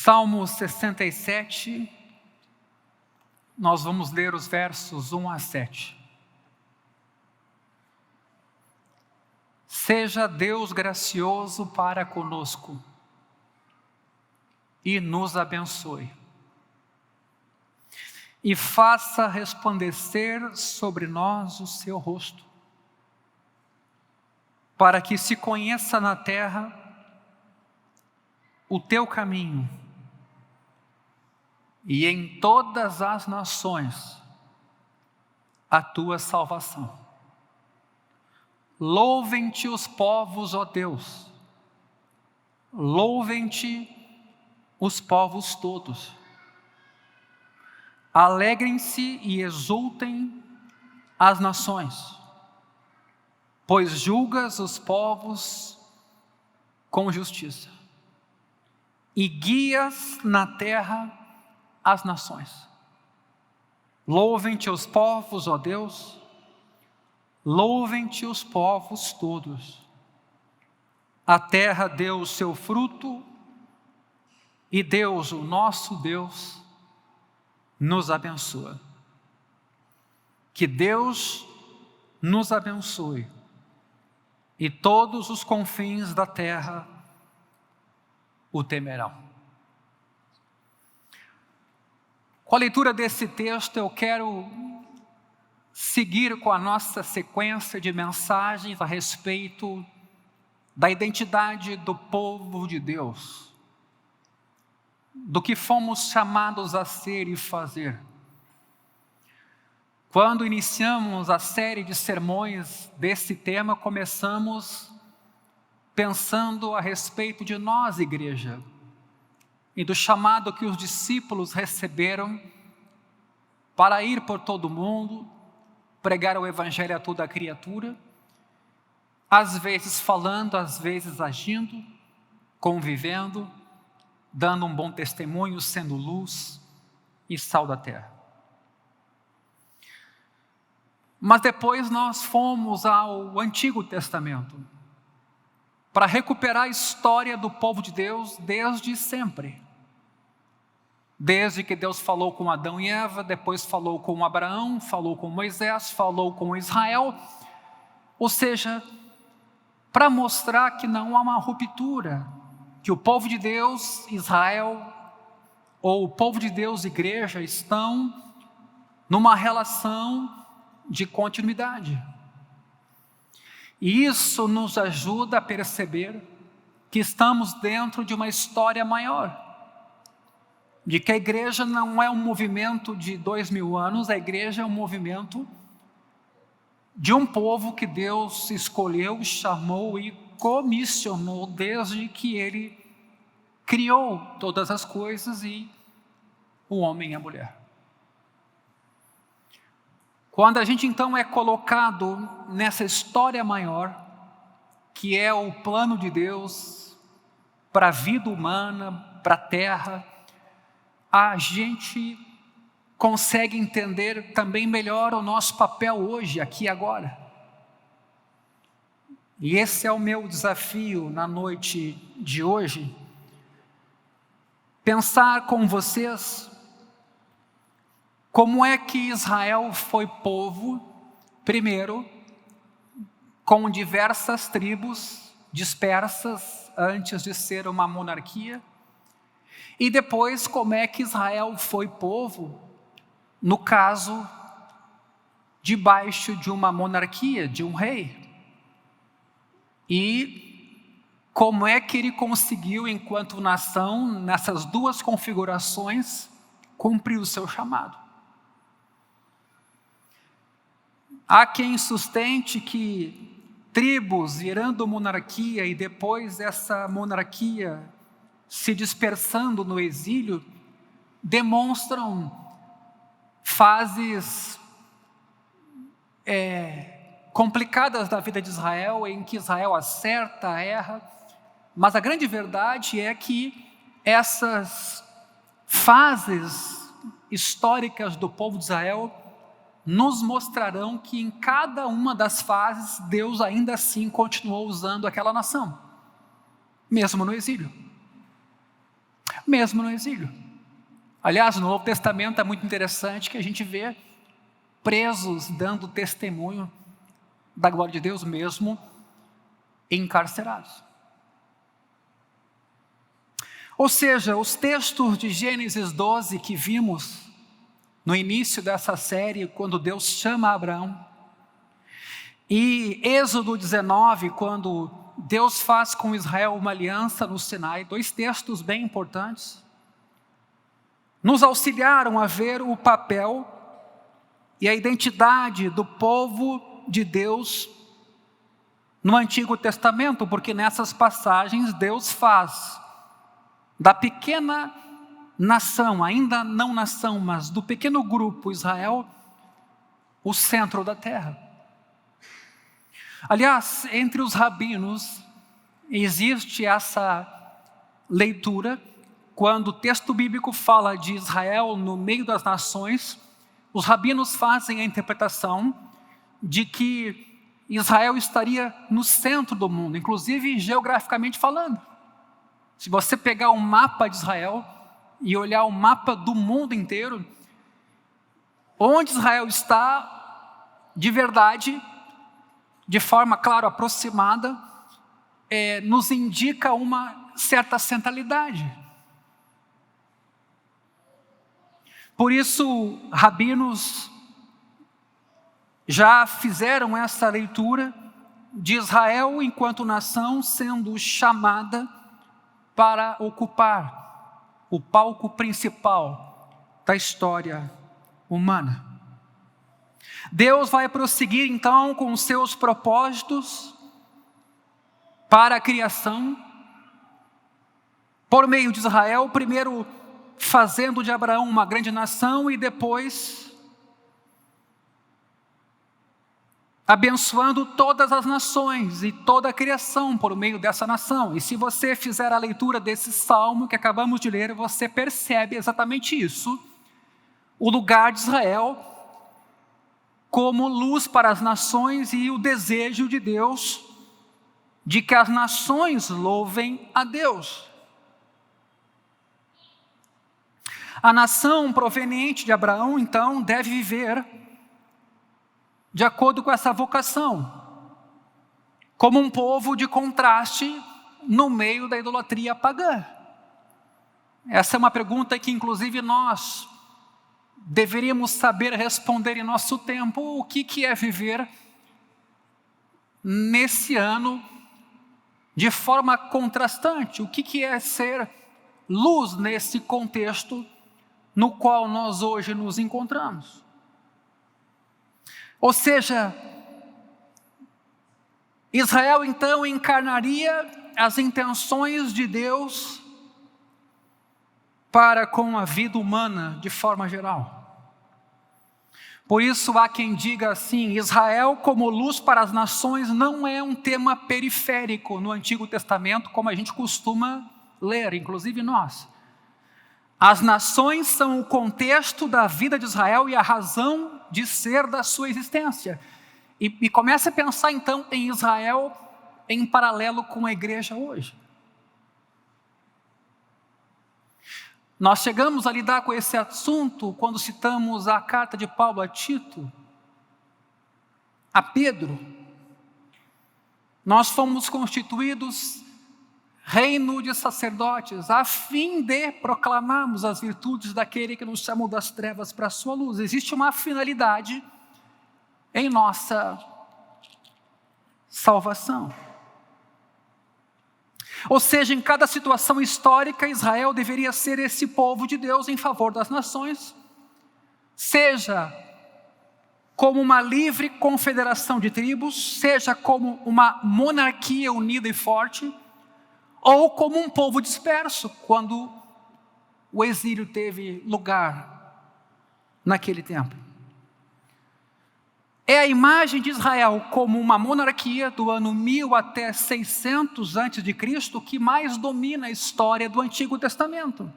Salmo 67, nós vamos ler os versos 1 a 7. Seja Deus gracioso para conosco e nos abençoe, e faça resplandecer sobre nós o seu rosto, para que se conheça na terra o teu caminho, e em todas as nações a tua salvação. Louvem-te os povos, ó Deus, louvem-te os povos todos. Alegrem-se e exultem as nações, pois julgas os povos com justiça e guias na terra as nações. Louvem-te os povos, ó Deus, louvem-te os povos todos. A terra deu o seu fruto e Deus, o nosso Deus, nos abençoa. Que Deus nos abençoe e todos os confins da terra o temerão. Com a leitura desse texto, eu quero seguir com a nossa sequência de mensagens a respeito da identidade do povo de Deus, do que fomos chamados a ser e fazer. Quando iniciamos a série de sermões desse tema, começamos pensando a respeito de nós, igreja, e do chamado que os discípulos receberam para ir por todo o mundo, pregar o evangelho a toda a criatura, às vezes falando, às vezes agindo, convivendo, dando um bom testemunho, sendo luz e sal da terra. Mas depois nós fomos ao Antigo Testamento para recuperar a história do povo de Deus desde sempre. Desde que Deus falou com Adão e Eva, depois falou com Abraão, falou com Moisés, falou com Israel. Ou seja, para mostrar que não há uma ruptura, que o povo de Deus, Israel, ou o povo de Deus, igreja, estão numa relação de continuidade. E isso nos ajuda a perceber que estamos dentro de uma história maior, de que a igreja não é um movimento de 2000 anos, a igreja é um movimento de um povo que Deus escolheu, chamou e comissionou desde que Ele criou todas as coisas e o homem e a mulher. Quando a gente então é colocado nessa história maior, que é o plano de Deus para a vida humana, para a terra, a gente consegue entender também melhor o nosso papel hoje, aqui e agora. E esse é o meu desafio na noite de hoje, pensar com vocês como é que Israel foi povo, primeiro, com diversas tribos dispersas antes de ser uma monarquia, e depois como é que Israel foi povo, no caso, debaixo de uma monarquia, de um rei. E como é que ele conseguiu, enquanto nação, nessas duas configurações, cumprir o seu chamado. Há quem sustente que tribos virando monarquia e depois essa monarquia se dispersando no exílio, demonstram fases complicadas da vida de Israel, em que Israel acerta, erra, mas a grande verdade é que essas fases históricas do povo de Israel nos mostrarão que em cada uma das fases Deus ainda assim continuou usando aquela nação, mesmo no exílio. mesmo no exílio. Aliás, no Novo Testamento é muito interessante que a gente vê presos dando testemunho da glória de Deus mesmo encarcerados. Ou seja, os textos de Gênesis 12 que vimos no início dessa série, quando Deus chama Abraão, e Êxodo 19, quando Deus faz com Israel uma aliança no Sinai, 2 textos bem importantes, nos auxiliaram a ver o papel e a identidade do povo de Deus no Antigo Testamento, porque nessas passagens Deus faz da pequena nação, ainda não nação, mas do pequeno grupo Israel, o centro da terra. Aliás, entre os rabinos existe essa leitura, quando o texto bíblico fala de Israel no meio das nações, os rabinos fazem a interpretação de que Israel estaria no centro do mundo, inclusive geograficamente falando. Se você pegar um mapa de Israel e olhar o mapa do mundo inteiro, onde Israel está, de verdade, de forma, claro, aproximada, nos indica uma certa centralidade. Por isso, rabinos já fizeram essa leitura de Israel enquanto nação sendo chamada para ocupar o palco principal da história humana. Deus vai prosseguir então com os seus propósitos para a criação, por meio de Israel, primeiro fazendo de Abraão uma grande nação e depois abençoando todas as nações e toda a criação por meio dessa nação. E se você fizer a leitura desse salmo que acabamos de ler, você percebe exatamente isso. O lugar de Israel como luz para as nações e o desejo de Deus de que as nações louvem a Deus. A nação proveniente de Abraão, então, deve viver de acordo com essa vocação, como um povo de contraste no meio da idolatria pagã. Essa é uma pergunta que inclusive nós deveríamos saber responder em nosso tempo. O que é viver nesse ano de forma contrastante? O que é ser luz nesse contexto no qual nós hoje nos encontramos? Ou seja, Israel então encarnaria as intenções de Deus para com a vida humana de forma geral. Por isso há quem diga assim: Israel como luz para as nações não é um tema periférico no Antigo Testamento, como a gente costuma ler, inclusive nós. As nações são o contexto da vida de Israel e a razão de ser da sua existência. E comece a pensar então em Israel em paralelo com a igreja hoje. Nós chegamos a lidar com esse assunto quando citamos a carta de Paulo a Tito, a Pedro. Nós fomos constituídos reino de sacerdotes, a fim de proclamarmos as virtudes daquele que nos chamou das trevas para a sua luz. Existe uma finalidade em nossa salvação. Ou seja, em cada situação histórica, Israel deveria ser esse povo de Deus em favor das nações, seja como uma livre confederação de tribos, seja como uma monarquia unida e forte, ou como um povo disperso, quando o exílio teve lugar naquele tempo. É a imagem de Israel como uma monarquia do ano 1000 até 600 a.C. que mais domina a história do Antigo Testamento.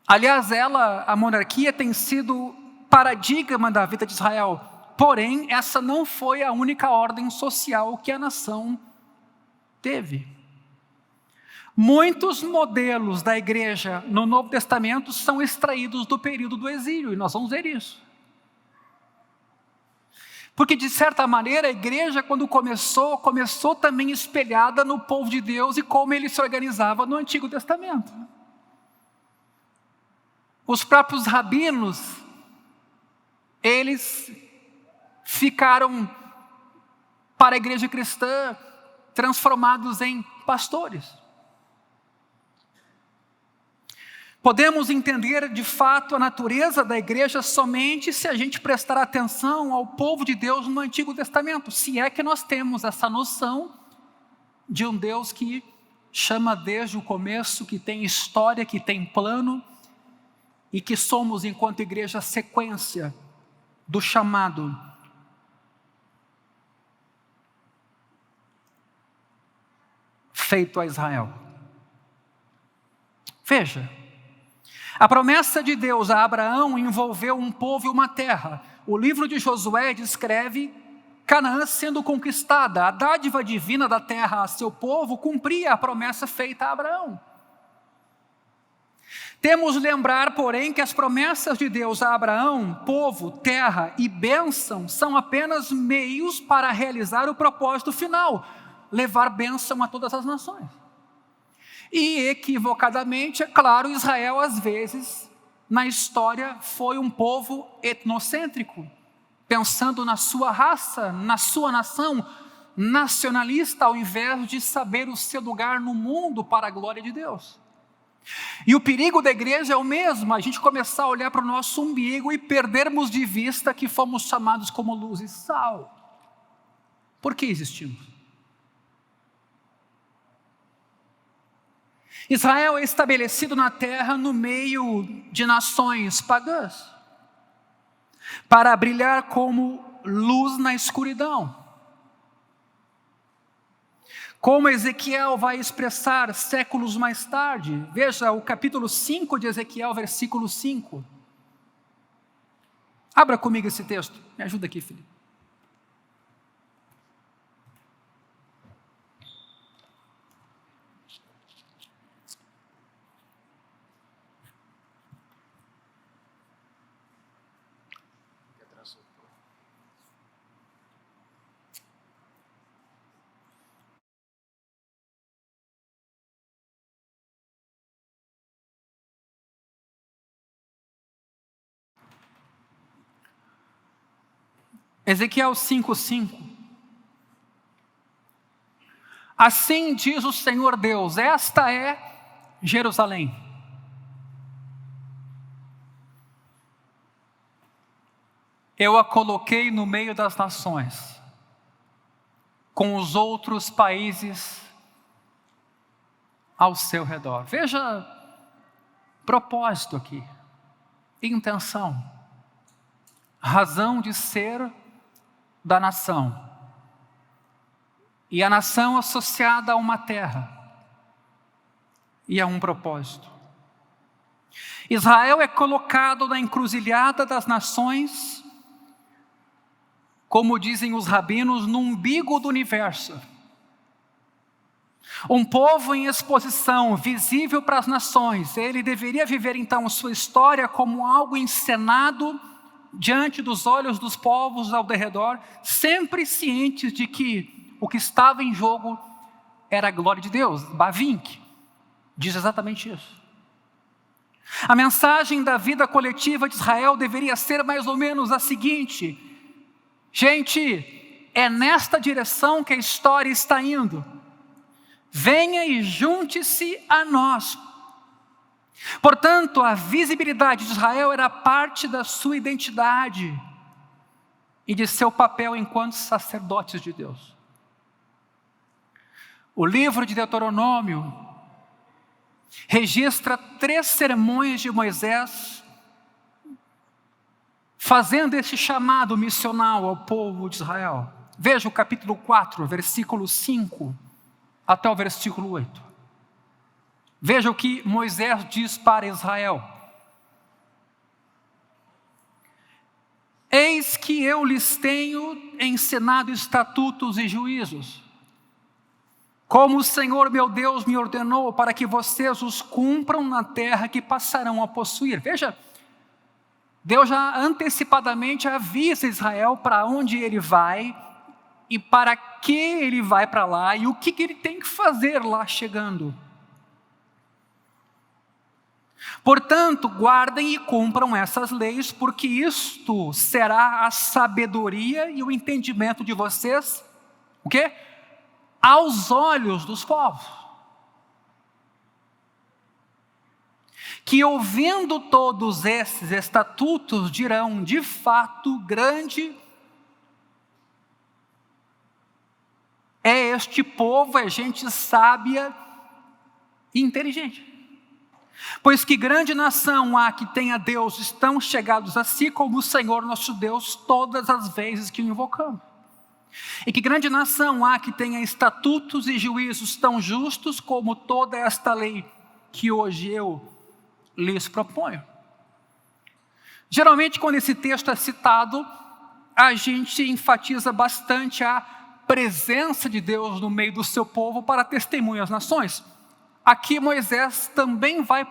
Aliás, a monarquia tem sido paradigma da vida de Israel, porém, essa não foi a única ordem social que a nação teve. Muitos modelos da igreja no Novo Testamento são extraídos do período do exílio, e nós vamos ver isso. Porque, de certa maneira, a igreja, quando começou também espelhada no povo de Deus e como ele se organizava no Antigo Testamento. Os próprios rabinos, eles ficaram, para a igreja cristã, transformados em pastores. Podemos entender de fato a natureza da igreja somente se a gente prestar atenção ao povo de Deus no Antigo Testamento, se é que nós temos essa noção de um Deus que chama desde o começo, que tem história, que tem plano, e que somos, enquanto igreja, sequência do chamado. Feito a Israel. Veja, a promessa de Deus a Abraão envolveu um povo e uma terra. O livro de Josué descreve Canaã sendo conquistada. A dádiva divina da terra a seu povo cumpria a promessa feita a Abraão. Temos de lembrar, porém, que as promessas de Deus a Abraão, povo, terra e bênção, são apenas meios para realizar o propósito final, levar bênção a todas as nações. E equivocadamente, é claro, Israel às vezes, na história, foi um povo etnocêntrico, pensando na sua raça, na sua nação, nacionalista, ao invés de saber o seu lugar no mundo para a glória de Deus. E o perigo da igreja é o mesmo, a gente começar a olhar para o nosso umbigo e perdermos de vista que fomos chamados como luz e sal. Por que existimos? Israel é estabelecido na terra no meio de nações pagãs, para brilhar como luz na escuridão. Como Ezequiel vai expressar séculos mais tarde, veja o capítulo 5 de Ezequiel, versículo 5. Abra comigo esse texto, me ajuda aqui, Felipe. Ezequiel 5:5. Assim diz o Senhor Deus, esta é Jerusalém. Eu a coloquei no meio das nações, com os outros países ao seu redor. Veja propósito aqui, intenção, razão de ser da nação. E a nação associada a uma terra e a um propósito. Israel é colocado na encruzilhada das nações, como dizem os rabinos, no umbigo do universo. Um povo em exposição, visível para as nações. Ele deveria viver então sua história como algo encenado diante dos olhos dos povos ao redor, sempre cientes de que o que estava em jogo era a glória de Deus. Bavinck diz exatamente isso. A mensagem da vida coletiva de Israel deveria ser mais ou menos a seguinte: gente, é nesta direção que a história está indo. Venha e junte-se a nós. Portanto, a visibilidade de Israel era parte da sua identidade e de seu papel enquanto sacerdotes de Deus. O livro de Deuteronômio registra 3 sermões de Moisés, fazendo esse chamado missional ao povo de Israel. Veja o capítulo 4, versículo 5 até o versículo 8. Veja o que Moisés diz para Israel. Eis que eu lhes tenho ensinado estatutos e juízos, como o Senhor meu Deus me ordenou, para que vocês os cumpram na terra que passarão a possuir. Veja, Deus já antecipadamente avisa Israel para onde ele vai e para que ele vai para lá e o que ele tem que fazer lá chegando. Portanto, guardem e cumpram essas leis, porque isto será a sabedoria e o entendimento de vocês, o quê? Aos olhos dos povos, que ouvindo todos esses estatutos dirão, de fato, grande é este povo, é gente sábia e inteligente. Pois que grande nação há que tenha deuses tão chegados a si como o Senhor nosso Deus, todas as vezes que o invocamos. E que grande nação há que tenha estatutos e juízos tão justos como toda esta lei que hoje eu lhes proponho. Geralmente, quando esse texto é citado, a gente enfatiza bastante a presença de Deus no meio do seu povo para testemunhar às nações. Aqui Moisés também vai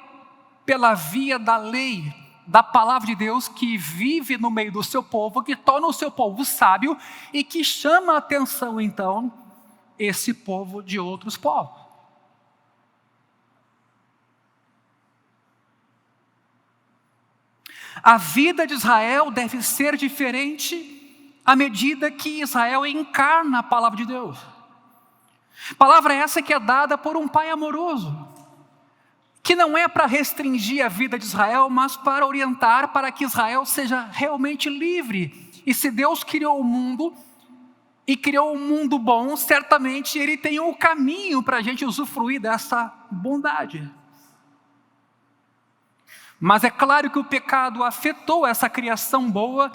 pela via da lei, da palavra de Deus, que vive no meio do seu povo, que torna o seu povo sábio e que chama a atenção, então, esse povo de outros povos. A vida de Israel deve ser diferente à medida que Israel encarna a palavra de Deus. Palavra essa que é dada por um pai amoroso, que não é para restringir a vida de Israel, mas para orientar para que Israel seja realmente livre. E se Deus criou o mundo, e criou um mundo bom, certamente Ele tem um caminho para a gente usufruir dessa bondade. Mas é claro que o pecado afetou essa criação boa,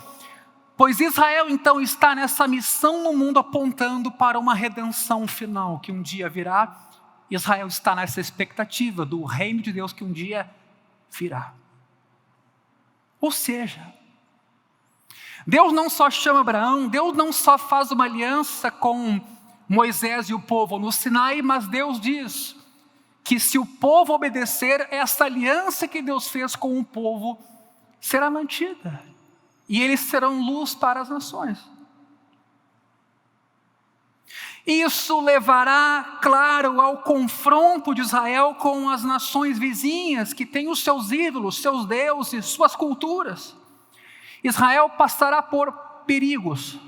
pois Israel então está nessa missão no mundo apontando para uma redenção final que um dia virá. Israel está nessa expectativa do reino de Deus que um dia virá. Ou seja, Deus não só chama Abraão, Deus não só faz uma aliança com Moisés e o povo no Sinai, mas Deus diz que se o povo obedecer, essa aliança que Deus fez com o povo será mantida. E eles serão luz para as nações. Isso levará, claro, ao confronto de Israel com as nações vizinhas, que têm os seus ídolos, seus deuses, suas culturas. Israel passará por perigos,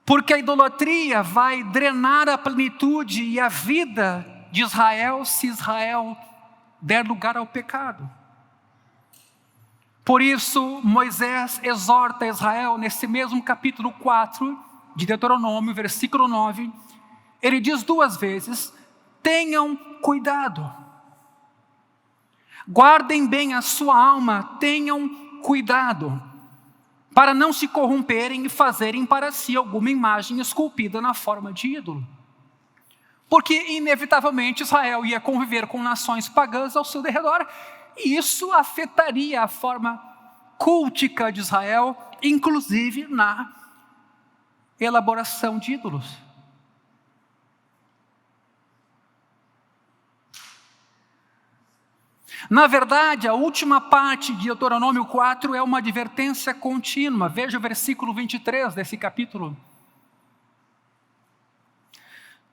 porque a idolatria vai drenar a plenitude e a vida de Israel, se Israel der lugar ao pecado. Por isso, Moisés exorta Israel, nesse mesmo capítulo 4, de Deuteronômio, versículo 9, ele diz 2 vezes, tenham cuidado, guardem bem a sua alma, tenham cuidado, para não se corromperem e fazerem para si alguma imagem esculpida na forma de ídolo. Porque inevitavelmente Israel ia conviver com nações pagãs ao seu derredor, e isso afetaria a forma cultica de Israel, inclusive na elaboração de ídolos. Na verdade, a última parte de Deuteronômio 4 é uma advertência contínua. Veja o versículo 23 desse capítulo.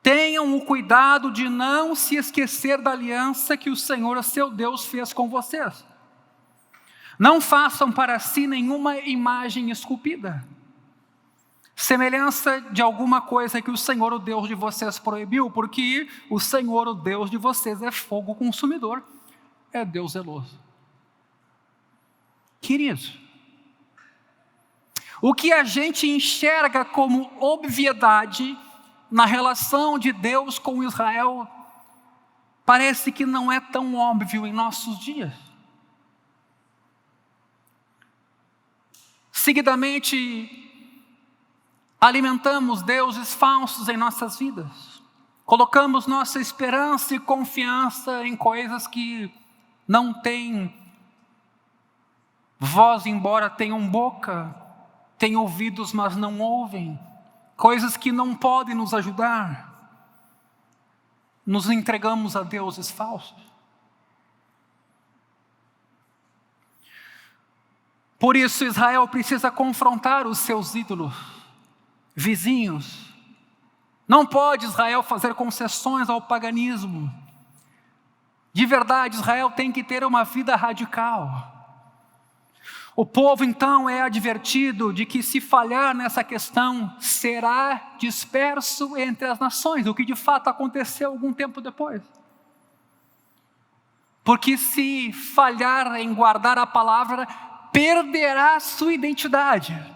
Tenham o cuidado de não se esquecer da aliança que o Senhor, seu Deus, fez com vocês. Não façam para si nenhuma imagem esculpida, semelhança de alguma coisa que o Senhor, o Deus de vocês, proibiu, porque o Senhor, o Deus de vocês, é fogo consumidor, é Deus zeloso. Queridos, o que a gente enxerga como obviedade na relação de Deus com Israel, parece que não é tão óbvio em nossos dias. Seguidamente, alimentamos deuses falsos em nossas vidas. Colocamos nossa esperança e confiança em coisas que não têm voz, embora tenham boca, têm ouvidos, mas não ouvem. Coisas que não podem nos ajudar. nos entregamos a deuses falsos. Por isso Israel precisa confrontar os seus ídolos vizinhos. Não pode Israel fazer concessões ao paganismo. De verdade, Israel tem que ter uma vida radical. O povo então é advertido de que se falhar nessa questão, será disperso entre as nações, o que de fato aconteceu algum tempo depois. Porque se falhar em guardar a palavra, perderá sua identidade.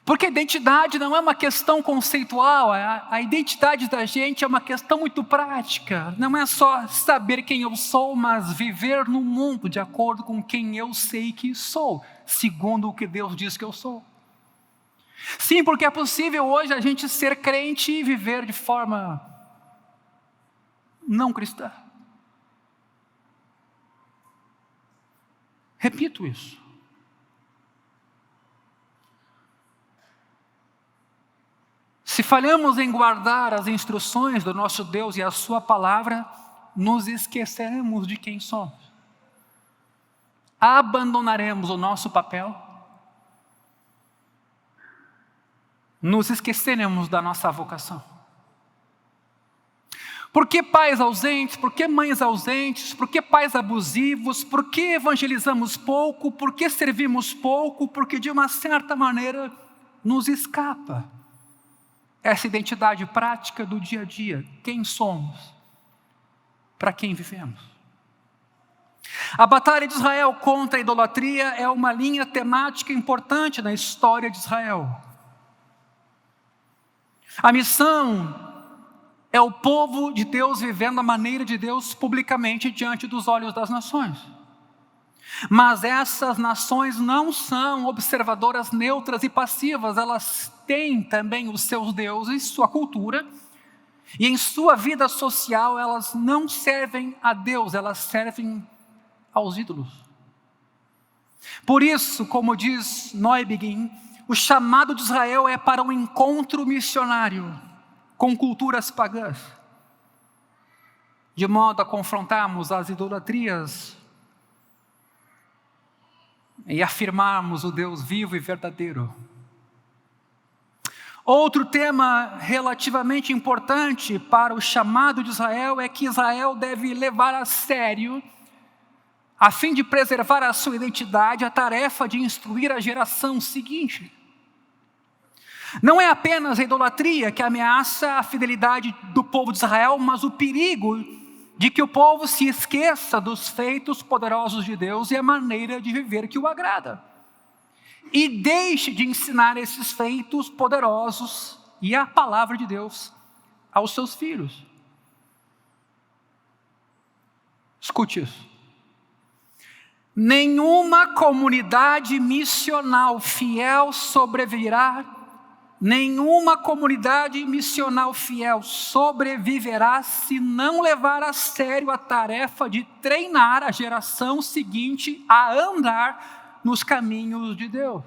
Porque a identidade não é uma questão conceitual, a identidade da gente é uma questão muito prática. Não é só saber quem eu sou, mas viver no mundo de acordo com quem eu sei que sou, segundo o que Deus diz que eu sou. Sim, porque é possível hoje a gente ser crente e viver de forma não cristã. Repito isso. Se falhamos em guardar as instruções do nosso Deus e a sua palavra, nos esqueceremos de quem somos. Abandonaremos o nosso papel. Nos esqueceremos da nossa vocação. Por que pais ausentes? Por que mães ausentes? Por que pais abusivos? Por que evangelizamos pouco? Por que servimos pouco? Porque de uma certa maneira nos escapa essa identidade prática do dia a dia. Quem somos? Para quem vivemos? A batalha de Israel contra a idolatria é uma linha temática importante na história de Israel. A missão é o povo de Deus vivendo a maneira de Deus publicamente diante dos olhos das nações. Mas essas nações não são observadoras neutras e passivas, elas têm também os seus deuses, sua cultura, e em sua vida social elas não servem a Deus, elas servem aos ídolos. Por isso, como diz Neubigin, o chamado de Israel é para um encontro missionário com culturas pagãs, de modo a confrontarmos as idolatrias e afirmarmos o Deus vivo e verdadeiro. Outro tema relativamente importante para o chamado de Israel é que Israel deve levar a sério, a fim de preservar a sua identidade, a tarefa de instruir a geração seguinte. Não é apenas a idolatria que ameaça a fidelidade do povo de Israel, mas o perigo de que o povo se esqueça dos feitos poderosos de Deus e a maneira de viver que o agrada. E deixe de ensinar esses feitos poderosos e a palavra de Deus aos seus filhos. Escute isso. Nenhuma comunidade missional fiel sobreviverá. Nenhuma comunidade missional fiel sobreviverá se não levar a sério a tarefa de treinar a geração seguinte a andar nos caminhos de Deus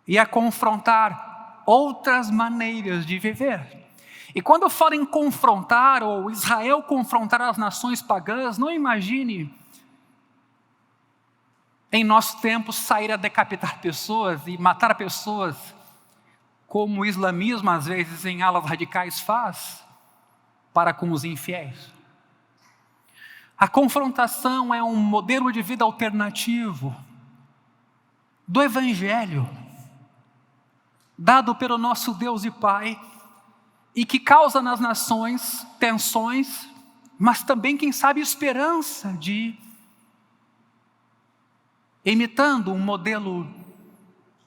e a confrontar outras maneiras de viver. E quando eu falo em confrontar, ou Israel confrontar as nações pagãs, não imagine em nosso tempo sair a decapitar pessoas e matar pessoas, como o islamismo às vezes em alas radicais faz para com os infiéis. A confrontação é um modelo de vida alternativo do Evangelho, dado pelo nosso Deus e Pai, e que causa nas nações tensões, mas também, quem sabe, esperança de, imitando um modelo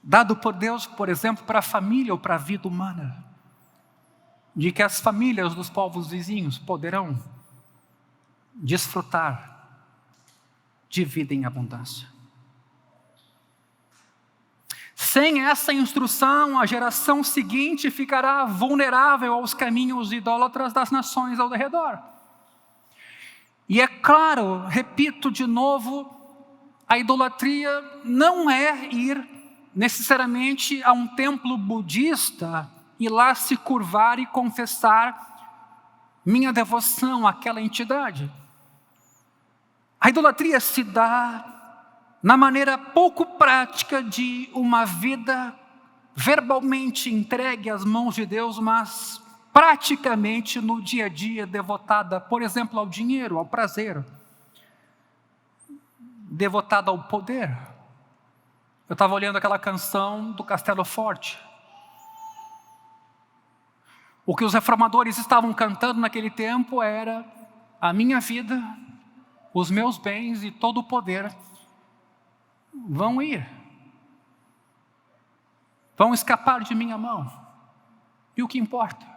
dado por Deus, por exemplo, para a família ou para a vida humana, de que as famílias dos povos vizinhos poderão desfrutar de vida em abundância. Sem essa instrução, a geração seguinte ficará vulnerável aos caminhos idólatras das nações ao redor. E é claro, repito de novo, a idolatria não é ir necessariamente a um templo budista e lá se curvar e confessar minha devoção àquela entidade. A idolatria se dá na maneira pouco prática de uma vida verbalmente entregue às mãos de Deus, mas praticamente no dia a dia devotada, por exemplo, ao dinheiro, ao prazer, devotada ao poder. Eu estava olhando aquela canção do Castelo Forte. O que os reformadores estavam cantando naquele tempo era: a minha vida, os meus bens e todo o poder vão ir, vão escapar de minha mão. E o que importa?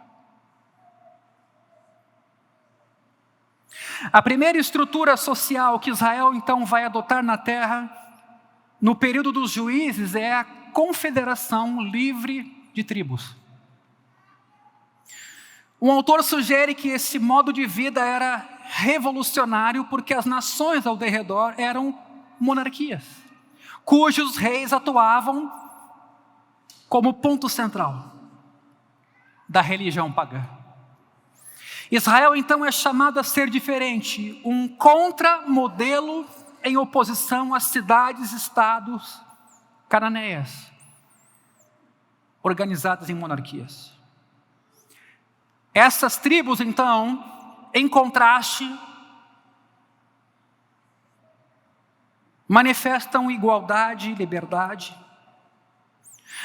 A primeira estrutura social que Israel então vai adotar na terra, no período dos juízes, é a confederação livre de tribos. Um autor sugere que esse modo de vida era revolucionário porque as nações ao derredor eram monarquias, cujos reis atuavam como ponto central da religião pagã. Israel então é chamado a ser diferente, um contramodelo em oposição às cidades-estados cananeias, organizadas em monarquias. Essas tribos então, em contraste, manifestam igualdade e liberdade.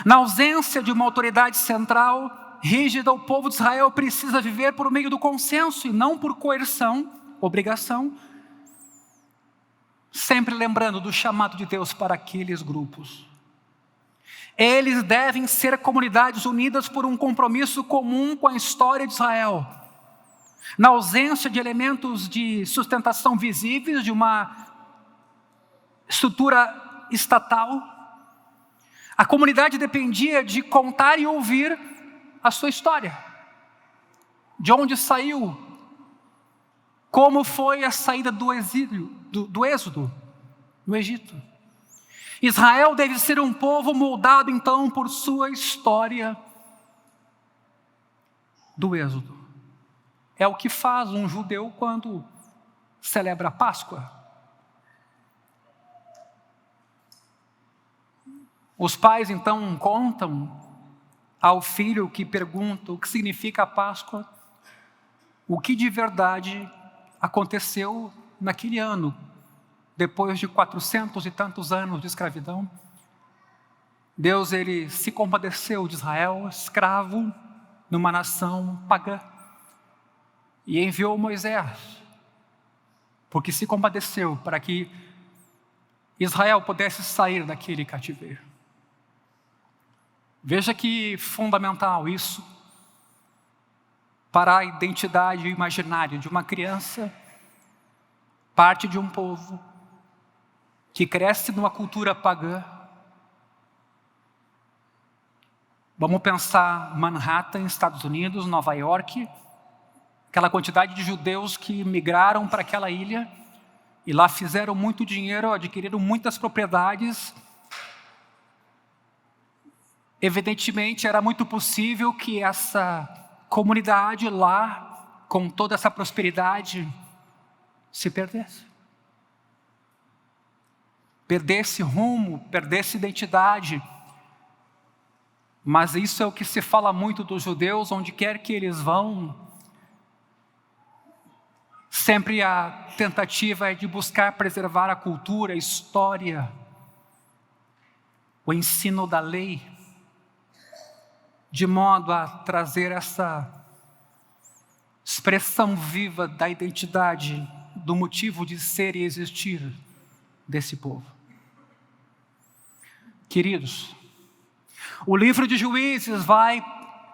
Na ausência de uma autoridade central rígida, o povo de Israel precisa viver por meio do consenso e não por coerção, obrigação, sempre lembrando do chamado de Deus para aqueles grupos. Eles devem ser comunidades unidas por um compromisso comum com a história de Israel. Na ausência de elementos de sustentação visíveis de uma estrutura estatal, a comunidade dependia de contar e ouvir a sua história. De onde saiu, como foi a saída do exílio, do êxodo no Egito. Israel deve ser um povo moldado então por sua história do êxodo. É o que faz um judeu quando celebra a Páscoa. Os pais então contam ao filho que pergunta o que significa a Páscoa, o que de verdade aconteceu naquele ano, depois de 400 e tantos anos de escravidão. Deus, ele se compadeceu de Israel, escravo numa nação pagã, e enviou Moisés, porque se compadeceu para que Israel pudesse sair daquele cativeiro. Veja que fundamental isso para a identidade imaginária de uma criança, parte de um povo que cresce numa cultura pagã. Vamos pensar Manhattan, Estados Unidos, Nova York, aquela quantidade de judeus que migraram para aquela ilha e lá fizeram muito dinheiro, adquiriram muitas propriedades. Evidentemente, era muito possível que essa comunidade lá, com toda essa prosperidade, se perdesse. Perdesse rumo, perdesse identidade. Mas isso é o que se fala muito dos judeus, onde quer que eles vão, sempre a tentativa é de buscar preservar a cultura, a história, o ensino da lei, de modo a trazer essa expressão viva da identidade, do motivo de ser e existir desse povo. Queridos, o livro de Juízes vai,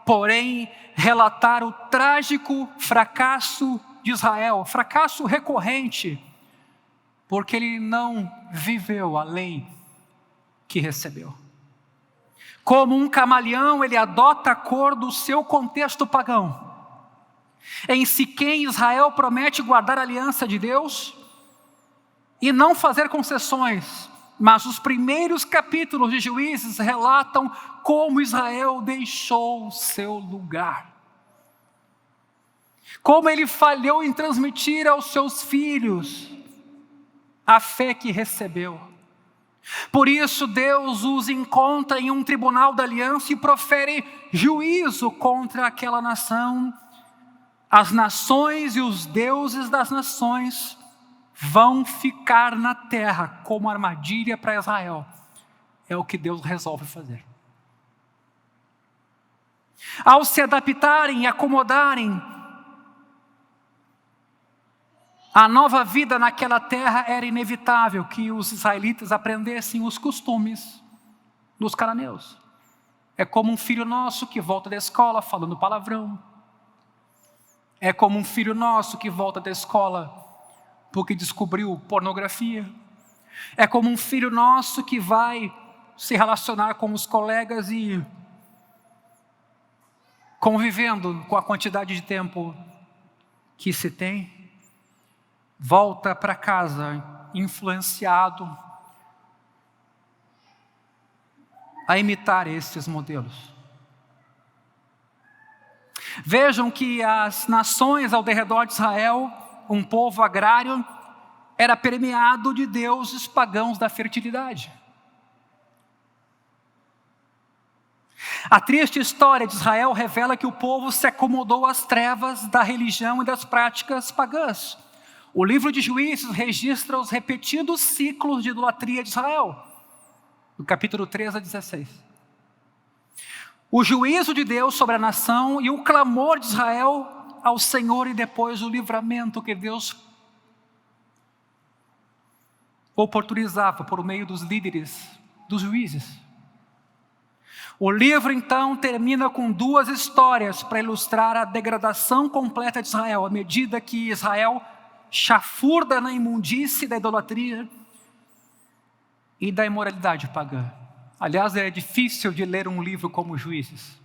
porém, relatar o trágico fracasso de Israel, fracasso recorrente, porque ele não viveu a lei que recebeu. Como um camaleão, ele adota a cor do seu contexto pagão. Em Siquém, Israel promete guardar a aliança de Deus e não fazer concessões, mas os primeiros capítulos de Juízes relatam como Israel deixou o seu lugar. como ele falhou em transmitir aos seus filhos a fé que recebeu. Por isso Deus os encontra em um tribunal da aliança e profere juízo contra aquela nação. As nações e os deuses das nações vão ficar na terra como armadilha para Israel. É o que Deus resolve fazer. Ao se adaptarem e acomodarem, a nova vida naquela terra era inevitável que os israelitas aprendessem os costumes dos cananeus. É como um filho nosso que volta da escola falando palavrão. É como um filho nosso que volta da escola porque descobriu pornografia. É como um filho nosso que vai se relacionar com os colegas e, convivendo com a quantidade de tempo que se tem, volta para casa influenciado a imitar esses modelos. Vejam que as nações ao redor de Israel, um povo agrário, era permeado de deuses pagãos da fertilidade. A triste história de Israel revela que o povo se acomodou às trevas da religião e das práticas pagãs. O livro de Juízes registra os repetidos ciclos de idolatria de Israel, do capítulo 3 a 16. O juízo de Deus sobre a nação e o clamor de Israel ao Senhor e depois o livramento que Deus oportunizava por meio dos líderes, dos juízes. O livro então termina com duas histórias para ilustrar a degradação completa de Israel, à medida que Israel chafurda na imundície da idolatria e da imoralidade pagã. Aliás, é difícil de ler um livro como Juízes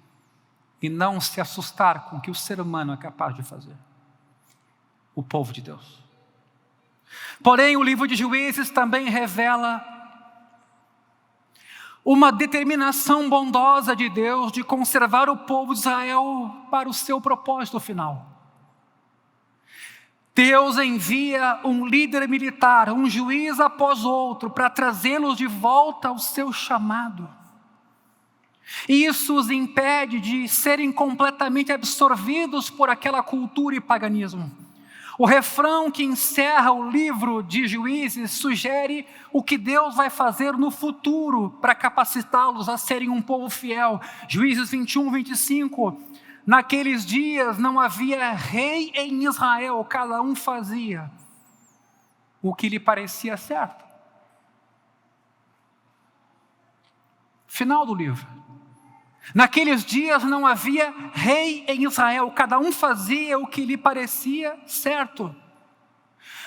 e não se assustar com o que o ser humano é capaz de fazer. O povo de Deus. Porém, o livro de Juízes também revela uma determinação bondosa de Deus de conservar o povo de Israel para o seu propósito final. Deus envia um líder militar, um juiz após outro, para trazê-los de volta ao seu chamado. E isso os impede de serem completamente absorvidos por aquela cultura e paganismo. O refrão que encerra o livro de Juízes sugere o que Deus vai fazer no futuro para capacitá-los a serem um povo fiel. Juízes 21, 25. Naqueles dias não havia rei em Israel, cada um fazia o que lhe parecia certo. Final do livro. Naqueles dias não havia rei em Israel, cada um fazia o que lhe parecia certo.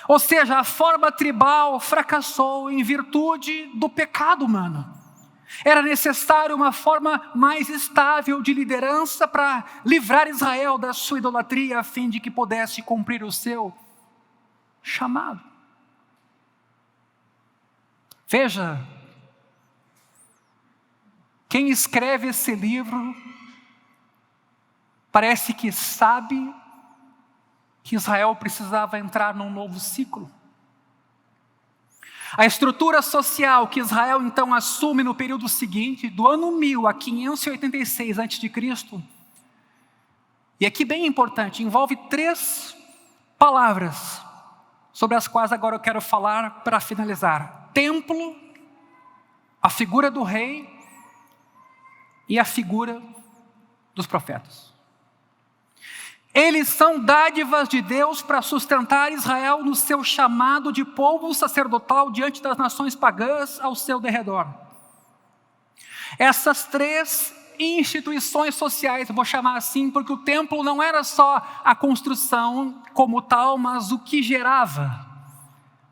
Ou seja, a forma tribal fracassou em virtude do pecado humano. Era necessário uma forma mais estável de liderança para livrar Israel da sua idolatria, a fim de que pudesse cumprir o seu chamado. Veja, quem escreve esse livro parece que sabe que Israel precisava entrar num novo ciclo. A estrutura social que Israel então assume no período seguinte, do ano 1000 a 586 a.C., e aqui bem importante, envolve 3 palavras, sobre as quais agora eu quero falar para finalizar: templo, a figura do rei e a figura dos profetas. Eles são dádivas de Deus para sustentar Israel no seu chamado de povo sacerdotal diante das nações pagãs ao seu derredor. Essas 3 instituições sociais, eu vou chamar assim, porque o templo não era só a construção como tal, mas o que gerava,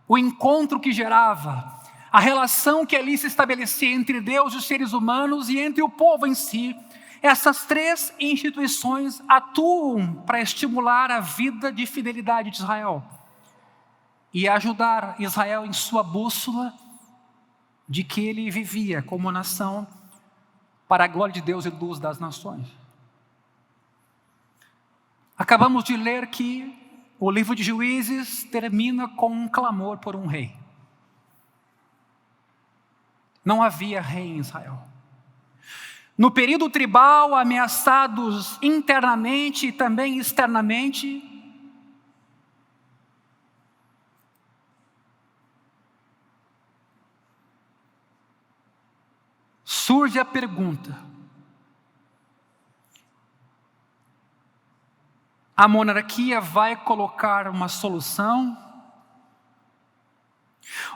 o encontro que gerava, a relação que ali se estabelecia entre Deus e os seres humanos e entre o povo em si. Essas 3 instituições atuam para estimular a vida de fidelidade de Israel e ajudar Israel em sua bússola de que ele vivia como nação para a glória de Deus e luz das nações. Acabamos de ler que o livro de Juízes termina com um clamor por um rei. Não havia rei em Israel. No período tribal, ameaçados internamente e também externamente, surge a pergunta: a monarquia vai colocar uma solução?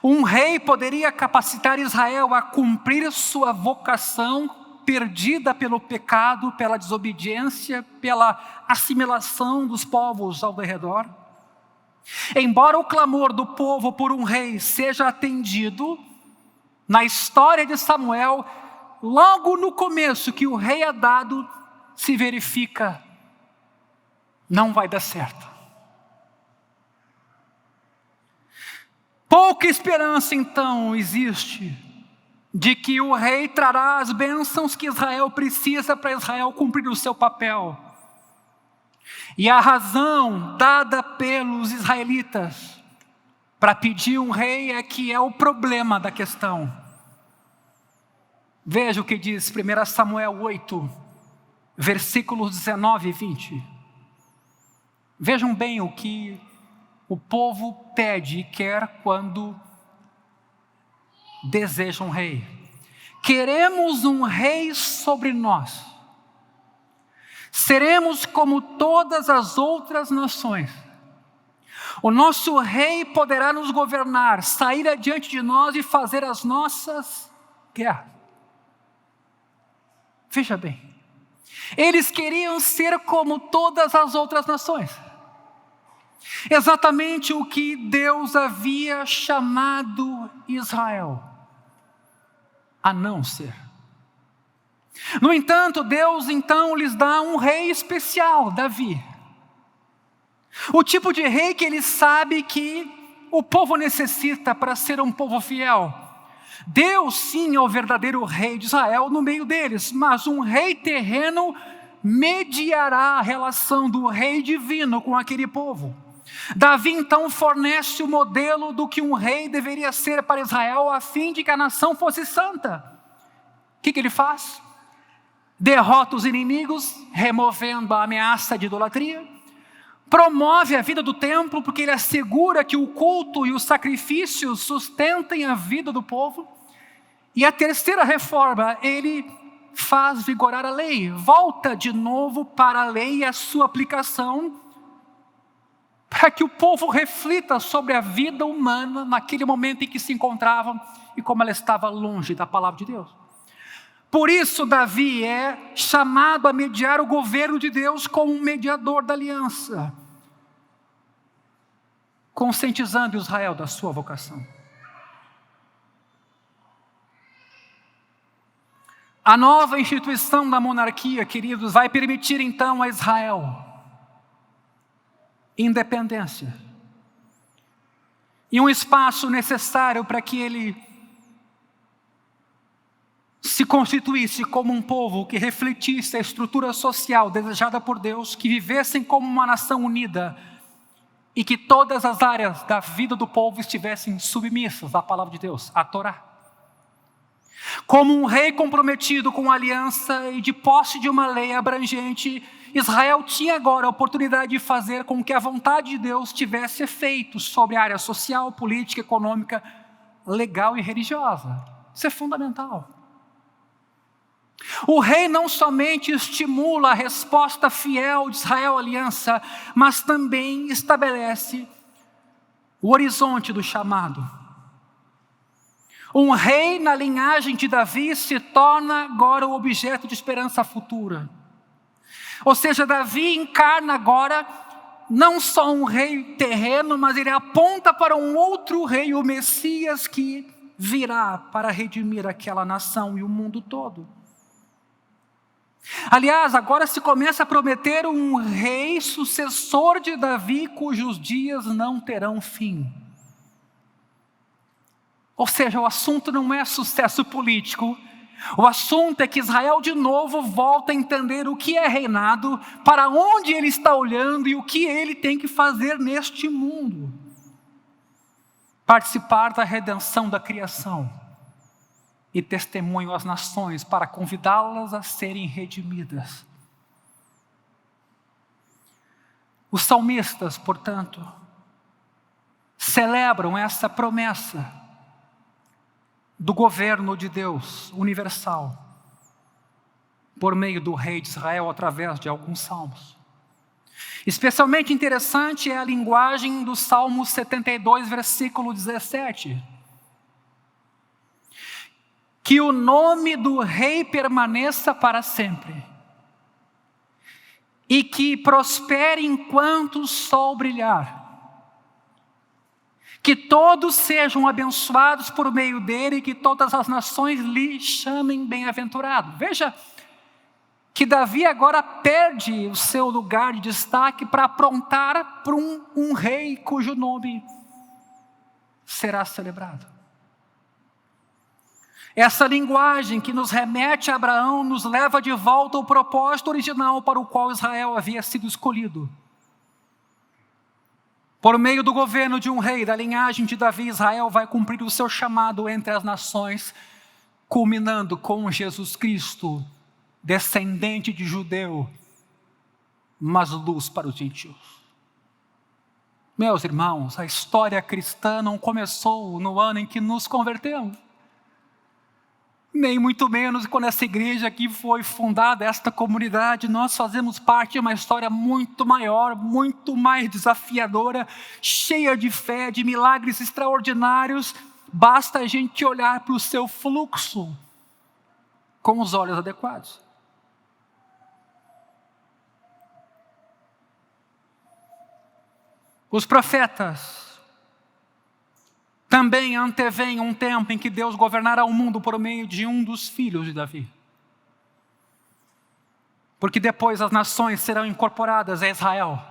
Um rei poderia capacitar Israel a cumprir sua vocação perdida pelo pecado, pela desobediência, pela assimilação dos povos ao redor? Embora o clamor do povo por um rei seja atendido, na história de Samuel, logo no começo que o rei é dado, se verifica: não vai dar certo. Pouca esperança então existe de que o rei trará as bênçãos que Israel precisa para Israel cumprir o seu papel. E a razão dada pelos israelitas para pedir um rei é que é o problema da questão. Veja o que diz 1 Samuel 8, versículos 19 e 20. Vejam bem o que o povo pede e quer quando deseja um rei. Queremos um rei sobre nós. Seremos como todas as outras nações. O nosso rei poderá nos governar, sair adiante de nós e fazer as nossas guerras. Veja bem, eles queriam ser como todas as outras nações. Exatamente o que Deus havia chamado Israel a não ser. No entanto, Deus então lhes dá um rei especial, Davi. O tipo de rei que ele sabe que o povo necessita para ser um povo fiel. Deus sim é o verdadeiro rei de Israel no meio deles, mas um rei terreno mediará a relação do rei divino com aquele povo. Davi então fornece o modelo do que um rei deveria ser para Israel a fim de que a nação fosse santa. O que ele faz? Derrota os inimigos, removendo a ameaça de idolatria. Promove a vida do templo, porque ele assegura que o culto e os sacrifícios sustentem a vida do povo. E a terceira reforma, ele faz vigorar a lei, volta de novo para a lei e a sua aplicação, para que o povo reflita sobre a vida humana naquele momento em que se encontravam e como ela estava longe da palavra de Deus. Por isso Davi é chamado a mediar o governo de Deus como um mediador da aliança, conscientizando Israel da sua vocação. A nova instituição da monarquia, queridos, vai permitir então a Israel independência e um espaço necessário para que ele se constituísse como um povo que refletisse a estrutura social desejada por Deus, que vivessem como uma nação unida e que todas as áreas da vida do povo estivessem submissas à palavra de Deus, à Torá. Como um rei comprometido com a aliança e de posse de uma lei abrangente, Israel tinha agora a oportunidade de fazer com que a vontade de Deus tivesse efeito sobre a área social, política, econômica, legal e religiosa. Isso é fundamental. O rei não somente estimula a resposta fiel de Israel à aliança, mas também estabelece o horizonte do chamado. Um rei na linhagem de Davi se torna agora o objeto de esperança futura. Ou seja, Davi encarna agora não só um rei terreno, mas ele aponta para um outro rei, o Messias, que virá para redimir aquela nação e o mundo todo. Aliás, agora se começa a prometer um rei sucessor de Davi, cujos dias não terão fim. Ou seja, o assunto não é sucesso político, O assunto é que Israel de novo volta a entender o que é reinado, para onde ele está olhando e o que ele tem que fazer neste mundo. Participar da redenção da criação e testemunho às nações para convidá-las a serem redimidas. Os salmistas, portanto, celebram essa promessa do governo de Deus universal por meio do rei de Israel através de alguns salmos. Especialmente interessante é a linguagem do Salmo 72, versículo 17. Que o nome do rei permaneça para sempre, e que prospere enquanto o sol brilhar. Que todos sejam abençoados por meio dele, e que todas as nações lhe chamem bem-aventurado. Veja que Davi agora perde o seu lugar de destaque para aprontar para um rei cujo nome será celebrado. Essa linguagem que nos remete a Abraão nos leva de volta ao propósito original para o qual Israel havia sido escolhido. Por meio do governo de um rei da linhagem de Davi, Israel vai cumprir o seu chamado entre as nações, culminando com Jesus Cristo, descendente de judeu, mas luz para os gentios. Meus irmãos, a história cristã não começou no ano em que nos convertemos, nem muito menos quando essa igreja aqui foi fundada, esta comunidade. Nós fazemos parte de uma história muito maior, muito mais desafiadora, cheia de fé, de milagres extraordinários. Basta a gente olhar para o seu fluxo com os olhos adequados. Os profetas também antevêm um tempo em que Deus governará o mundo por meio de um dos filhos de Davi. Porque depois as nações serão incorporadas a Israel.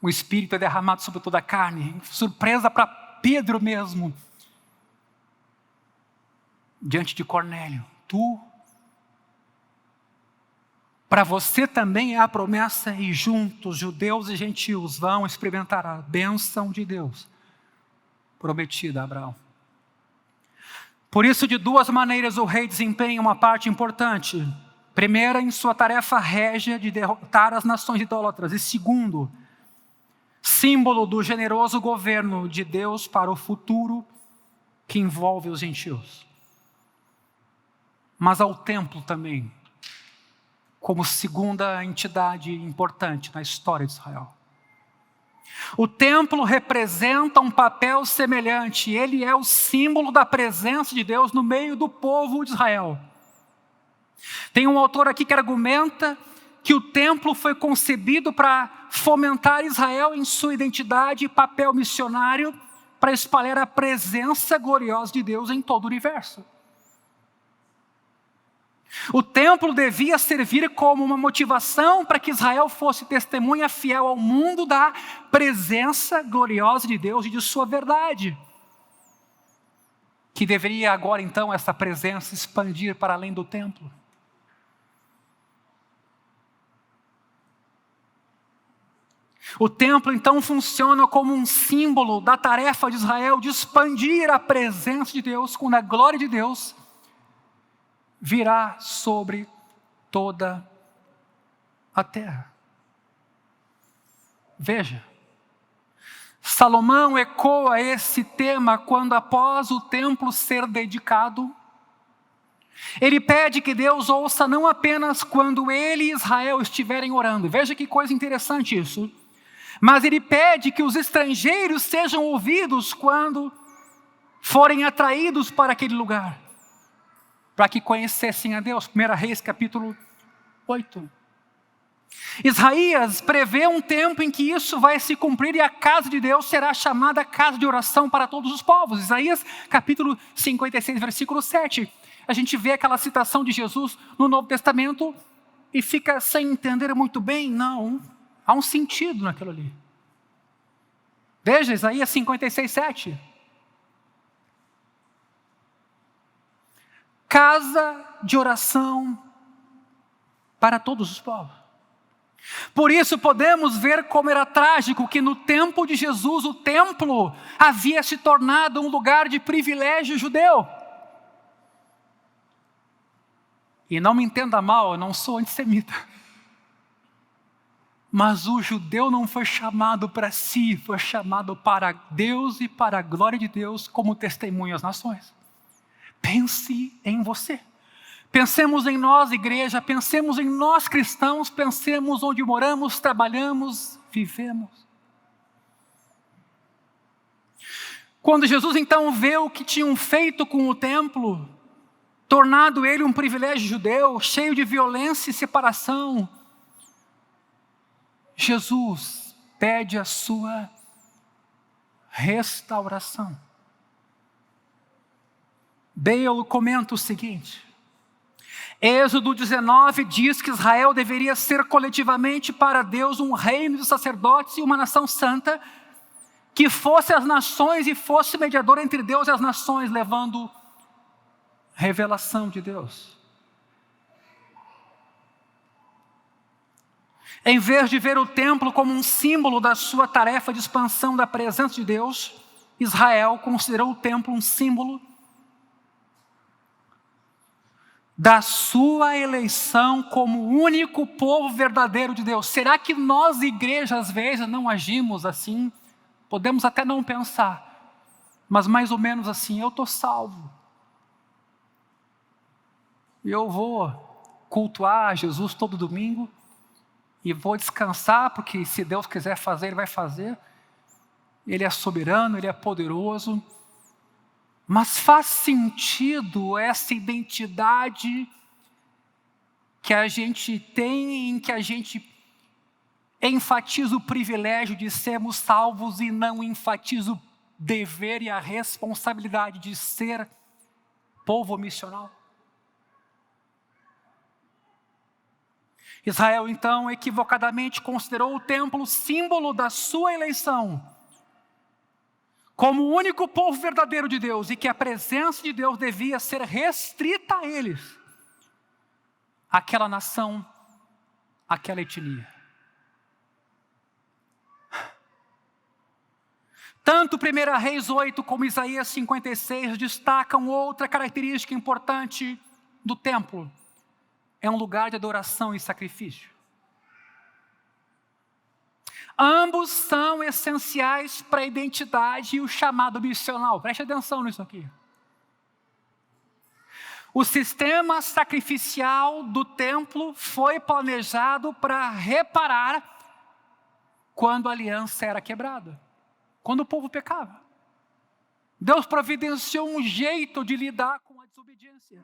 O Espírito é derramado sobre toda a carne. Surpresa para Pedro mesmo. Diante de Cornélio. Para você também é a promessa, e juntos, judeus e gentios vão experimentar a bênção de Deus prometida a Abraão. Por isso, de duas maneiras o rei desempenha uma parte importante. Primeira, em sua tarefa régia de derrotar as nações idólatras. E segundo, símbolo do generoso governo de Deus para o futuro que envolve os gentios. Mas ao templo também, como segunda entidade importante na história de Israel. O templo representa um papel semelhante. Ele é o símbolo da presença de Deus no meio do povo de Israel. Tem um autor aqui que argumenta que o templo foi concebido para fomentar Israel em sua identidade e papel missionário, para espalhar a presença gloriosa de Deus em todo o universo. O templo devia servir como uma motivação para que Israel fosse testemunha fiel ao mundo da presença gloriosa de Deus e de sua verdade. Que deveria agora então essa presença expandir para além do templo. O templo então funciona como um símbolo da tarefa de Israel de expandir a presença de Deus, quando a glória de Deus virá sobre toda a terra. Veja, Salomão ecoa esse tema quando, após o templo ser dedicado, ele pede que Deus ouça não apenas quando ele e Israel estiverem orando. Veja que coisa interessante isso. Mas ele pede que os estrangeiros sejam ouvidos quando forem atraídos para aquele lugar, para que conhecessem a Deus. 1 Reis capítulo 8. Isaías prevê um tempo em que isso vai se cumprir e a casa de Deus será chamada casa de oração para todos os povos. Isaías capítulo 56, versículo 7. A gente vê aquela citação de Jesus no Novo Testamento e fica sem entender muito bem. Não, há um sentido naquilo ali. Veja Isaías 56, 7. casa de oração para todos os povos. Por isso podemos ver como era trágico que no tempo de Jesus o templo havia se tornado um lugar de privilégio judeu. E não me entenda mal, eu não sou antissemita. Mas o judeu não foi chamado para si, foi chamado para Deus e para a glória de Deus como testemunho às nações. Pense em você. Pensemos em nós, igreja, pensemos em nós cristãos, pensemos onde moramos, trabalhamos, vivemos. Quando Jesus então vê o que tinham feito com o templo, tornado ele um privilégio judeu, cheio de violência e separação, Jesus pede a sua restauração. Bale comenta o seguinte: Êxodo 19 diz que Israel deveria ser coletivamente para Deus um reino de sacerdotes e uma nação santa, que fosse as nações e fosse mediador entre Deus e as nações, levando revelação de Deus. Em vez de ver o templo como um símbolo da sua tarefa de expansão da presença de Deus, Israel considerou o templo um símbolo da sua eleição como o único povo verdadeiro de Deus. Será que nós, igreja, às vezes não agimos assim? Podemos até não pensar, mas mais ou menos assim: eu estou salvo, eu vou cultuar Jesus todo domingo, e vou descansar, porque se Deus quiser fazer, Ele vai fazer. Ele é soberano, Ele é poderoso. Mas faz sentido essa identidade que a gente tem, em que a gente enfatiza o privilégio de sermos salvos e não enfatiza o dever e a responsabilidade de ser povo missional? Israel, então, equivocadamente considerou o templo símbolo da sua eleição, como o único povo verdadeiro de Deus, e que a presença de Deus devia ser restrita a eles, aquela nação, aquela etnia. Tanto 1 Reis 8 como Isaías 56 destacam outra característica importante do templo: é um lugar de adoração e sacrifício. Ambos são essenciais para a identidade e o chamado missional. Preste atenção nisso aqui. O sistema sacrificial do templo foi planejado para reparar quando a aliança era quebrada, quando o povo pecava. Deus providenciou um jeito de lidar com a desobediência.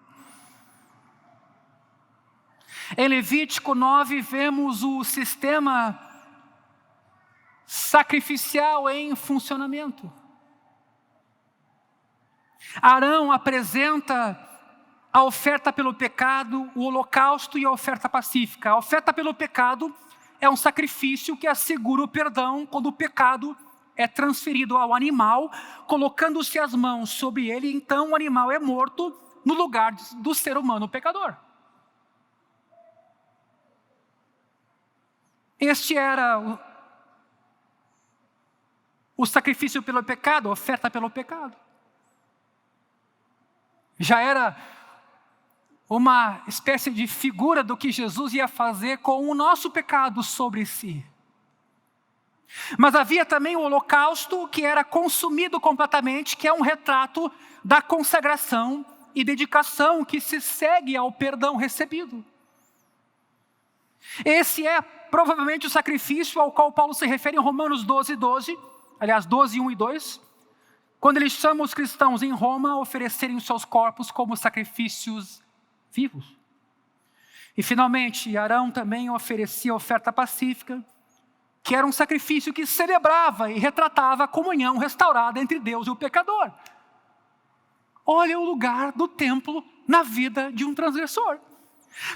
Em Levítico 9 vemos o sistema sacrificial em funcionamento. Arão apresenta a oferta pelo pecado, o holocausto e a oferta pacífica. A oferta pelo pecado é um sacrifício que assegura o perdão quando o pecado é transferido ao animal, colocando-se as mãos sobre ele, então o animal é morto no lugar do ser humano pecador. Este era o sacrifício pelo pecado, a oferta pelo pecado. Já era uma espécie de figura do que Jesus ia fazer com o nosso pecado sobre si. Mas havia também o holocausto, que era consumido completamente, que é um retrato da consagração e dedicação que se segue ao perdão recebido. Esse é provavelmente o sacrifício ao qual Paulo se refere em Romanos 12, aliás 12, 1 e 2, quando ele chama os cristãos em Roma a oferecerem os seus corpos como sacrifícios vivos. E finalmente, Arão também oferecia a oferta pacífica, que era um sacrifício que celebrava e retratava a comunhão restaurada entre Deus e o pecador. Olha o lugar do templo na vida de um transgressor.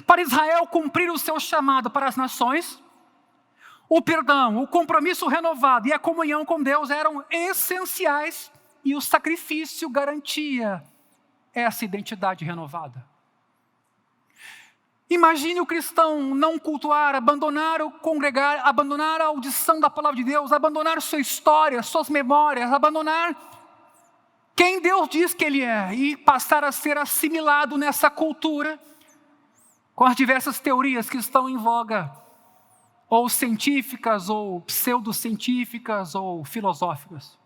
Para Israel cumprir o seu chamado para as nações, o perdão, o compromisso renovado e a comunhão com Deus eram essenciais, e o sacrifício garantia essa identidade renovada. Imagine o cristão não cultuar, abandonar o congregar, abandonar a audição da palavra de Deus, abandonar sua história, suas memórias, abandonar quem Deus diz que Ele é e passar a ser assimilado nessa cultura com as diversas teorias que estão em voga, ou científicas, ou pseudocientíficas, ou filosóficas.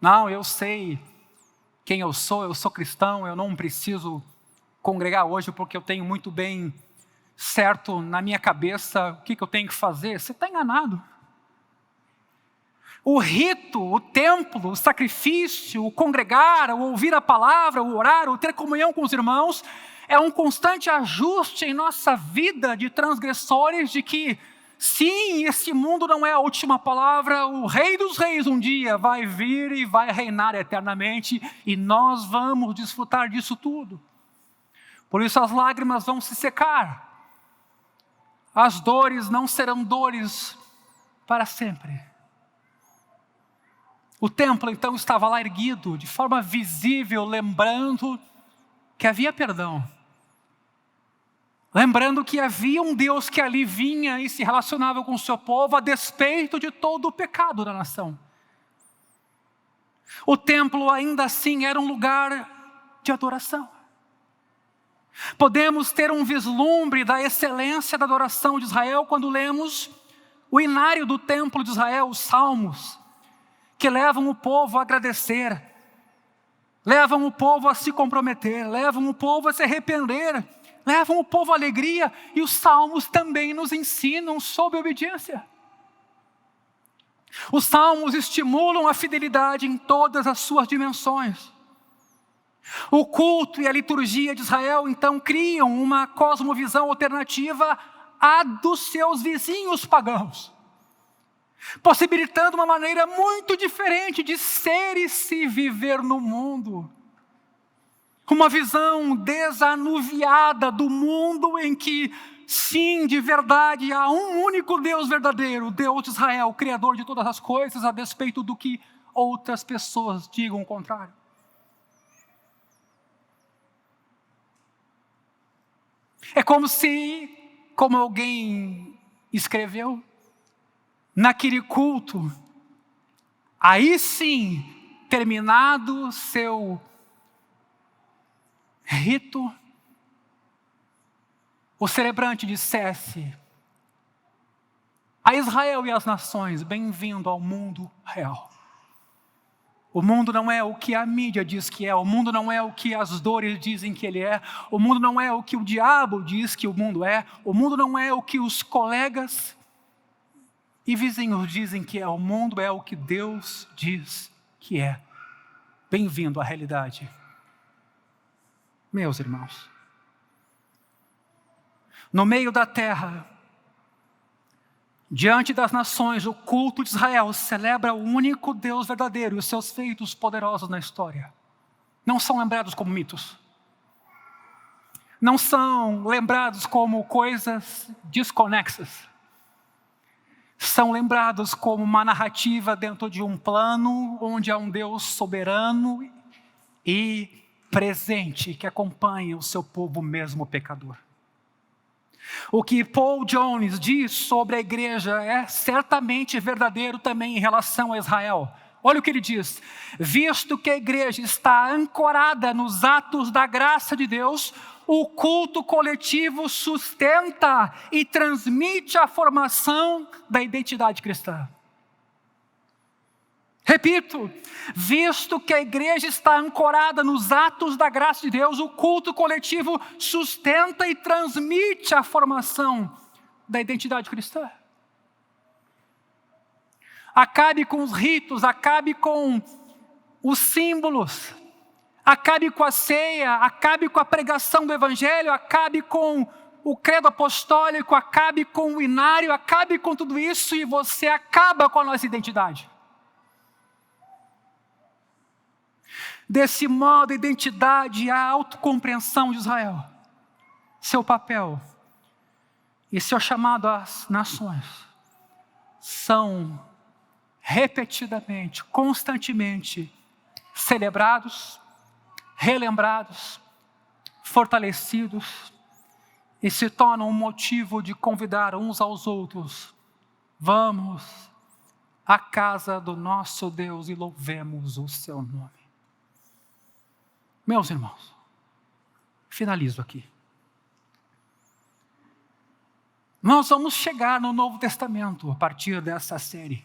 Não, eu sei quem eu sou cristão, eu não preciso congregar hoje porque eu tenho muito bem certo na minha cabeça o que eu tenho que fazer. Você está enganado. O rito, o templo, o sacrifício, o congregar, o ouvir a palavra, o orar, o ter comunhão com os irmãos, é um constante ajuste em nossa vida de transgressores, de que sim, esse mundo não é a última palavra, o Rei dos Reis um dia vai vir e vai reinar eternamente, e nós vamos desfrutar disso tudo. Por isso as lágrimas vão se secar, as dores não serão dores para sempre. O templo então estava lá erguido, de forma visível, lembrando que havia perdão. Lembrando que havia um Deus que ali vinha e se relacionava com o seu povo a despeito de todo o pecado da nação. O templo ainda assim era um lugar de adoração. Podemos ter um vislumbre da excelência da adoração de Israel quando lemos o inário do templo de Israel, os salmos, que levam o povo a agradecer, levam o povo a se comprometer, levam o povo a se arrepender, levam o povo à alegria, e os salmos também nos ensinam sobre obediência. Os salmos estimulam a fidelidade em todas as suas dimensões. O culto e a liturgia de Israel então criam uma cosmovisão alternativa à dos seus vizinhos pagãos, possibilitando uma maneira muito diferente de ser e se viver no mundo. Uma visão desanuviada do mundo em que, sim, de verdade, há um único Deus verdadeiro, o Deus de Israel, o Criador de todas as coisas, a despeito do que outras pessoas digam o contrário. É como alguém escreveu, naquele culto, aí sim, terminado seu rito, o celebrante dissesse a Israel e às nações: bem-vindo ao mundo real. O mundo não é o que a mídia diz que é, o mundo não é o que as dores dizem que ele é, o mundo não é o que o diabo diz que o mundo é, o mundo não é o que os colegas e vizinhos dizem que é, o mundo é o que Deus diz que é. Bem-vindo à realidade. Meus irmãos, no meio da terra, diante das nações, o culto de Israel celebra o único Deus verdadeiro e os seus feitos poderosos na história. Não são lembrados como mitos. Não são lembrados como coisas desconexas. São lembrados como uma narrativa dentro de um plano onde há um Deus soberano e presente que acompanha o seu povo mesmo pecador. O que Paul Jones diz sobre a igreja é certamente verdadeiro também em relação a Israel. Olha o que ele diz: visto que a igreja está ancorada nos atos da graça de Deus, o culto coletivo sustenta e transmite a formação da identidade cristã. Repito, visto que a igreja está ancorada nos atos da graça de Deus, o culto coletivo sustenta e transmite a formação da identidade cristã. Acabe com os ritos, acabe com os símbolos, acabe com a ceia, acabe com a pregação do evangelho, acabe com o credo apostólico, acabe com o inário, acabe com tudo isso e você acaba com a nossa identidade. Desse modo, a identidade e a autocompreensão de Israel, seu papel e seu chamado às nações, são repetidamente, constantemente celebrados, relembrados, fortalecidos, e se tornam um motivo de convidar uns aos outros. Vamos à casa do nosso Deus e louvemos o seu nome. Meus irmãos, finalizo aqui. Nós vamos chegar no Novo Testamento a partir dessa série.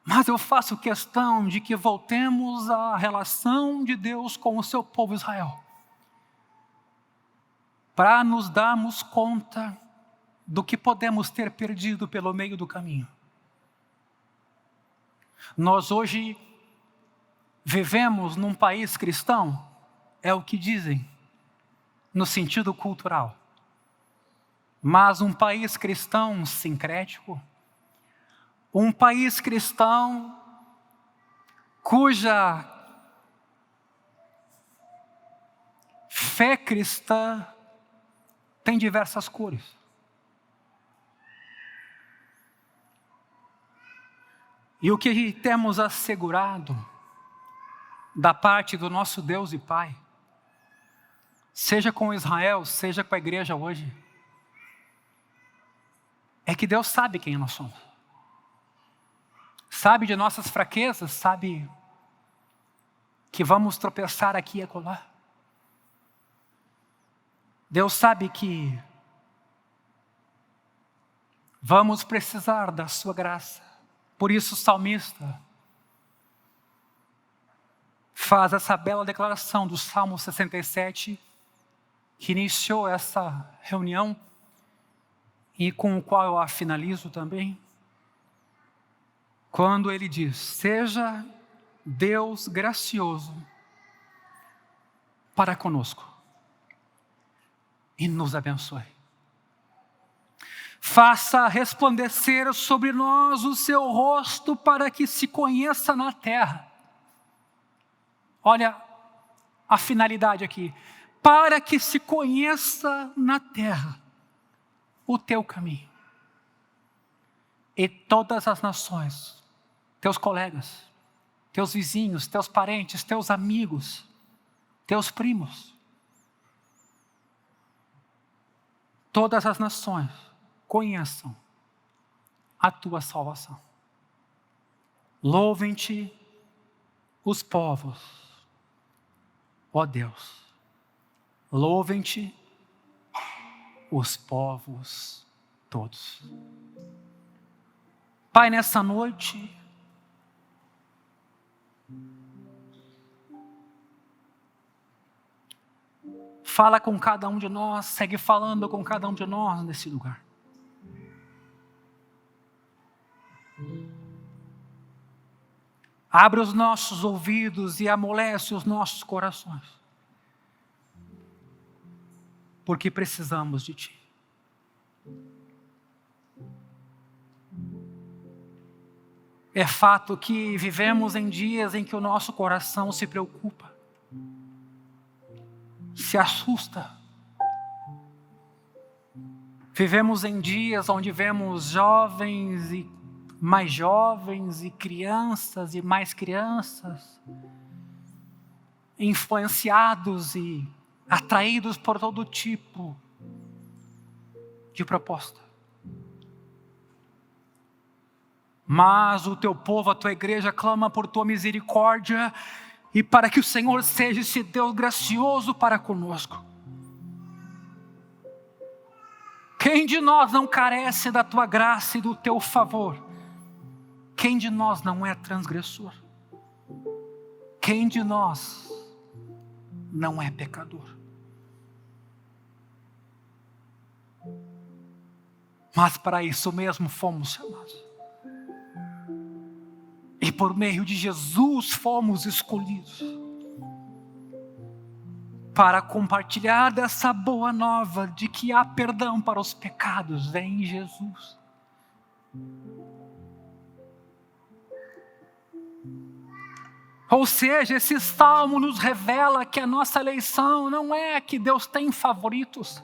Mas eu faço questão de que voltemos à relação de Deus com o seu povo Israel, para nos darmos conta do que podemos ter perdido pelo meio do caminho. Nós hoje vivemos num país cristão, é o que dizem, no sentido cultural. Mas um país cristão sincrético, um país cristão cuja fé cristã tem diversas cores. E o que temos assegurado da parte do nosso Deus e Pai, seja com Israel, seja com a igreja hoje, é que Deus sabe quem nós somos. Sabe de nossas fraquezas, sabe que vamos tropeçar aqui e acolá. Deus sabe que vamos precisar da sua graça. Por isso o salmista faz essa bela declaração do Salmo 67, que iniciou essa reunião e com o qual eu a finalizo também. Quando ele diz: seja Deus gracioso para conosco e nos abençoe. Faça resplandecer sobre nós o seu rosto para que se conheça na terra. Olha a finalidade aqui. Para que se conheça na terra o teu caminho. E todas as nações, teus colegas, teus vizinhos, teus parentes, teus amigos, teus primos, todas as nações conheçam a tua salvação. Louvem-te os povos, ó Deus. Louvem-te os povos todos. Pai, nessa noite, fala com cada um de nós, segue falando com cada um de nós nesse lugar. Abre os nossos ouvidos e amolece os nossos corações, porque precisamos de Ti. É fato que vivemos em dias em que o nosso coração se preocupa, se assusta. Vivemos em dias onde vemos jovens e crianças e mais crianças influenciados e atraídos por todo tipo de proposta. Mas o teu povo, a tua igreja clama por tua misericórdia e para que o Senhor seja esse Deus gracioso para conosco. Quem de nós não carece da tua graça e do teu favor? Quem de nós não é transgressor? Quem de nós não é pecador? Mas para isso mesmo fomos chamados. E por meio de Jesus fomos escolhidos para compartilhar dessa boa nova de que há perdão para os pecados em Jesus. Ou seja, esse salmo nos revela que a nossa eleição não é que Deus tem favoritos.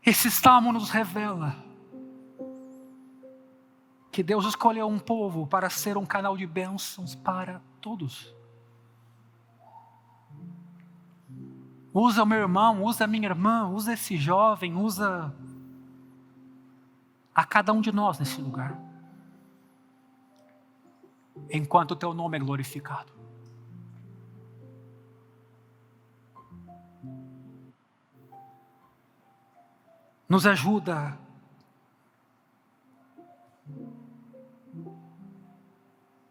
Esse salmo nos revela que Deus escolheu um povo para ser um canal de bênçãos para todos. Usa o meu irmão, usa a minha irmã, usa esse jovem, usa a cada um de nós nesse lugar, enquanto o teu nome é glorificado. Nos ajuda